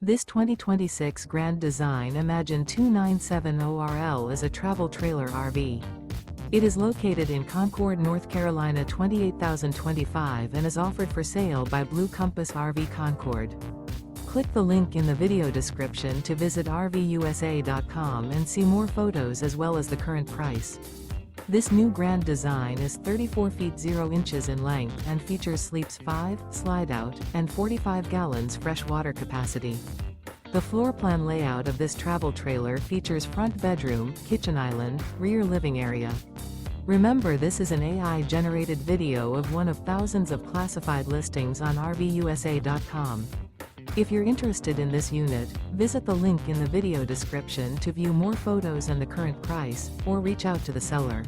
This 2026 Grand Design Imagine 2970RL is a travel trailer RV. It is located in Concord, North Carolina 28025 and is offered for sale by Blue Compass RV Concord. Click the link in the video description to visit RVUSA.com and see more photos as well as the current price. This new Grand Design is 34 feet 0 inches in length and features sleeps 5, Slideout, and 45 gallons fresh water capacity. The floor plan layout of this travel trailer features front bedroom, kitchen island, rear living area. Remember, this is an AI-generated video of one of thousands of classified listings on RVUSA.com. If you're interested in this unit, visit the link in the video description to view more photos and the current price, or reach out to the seller.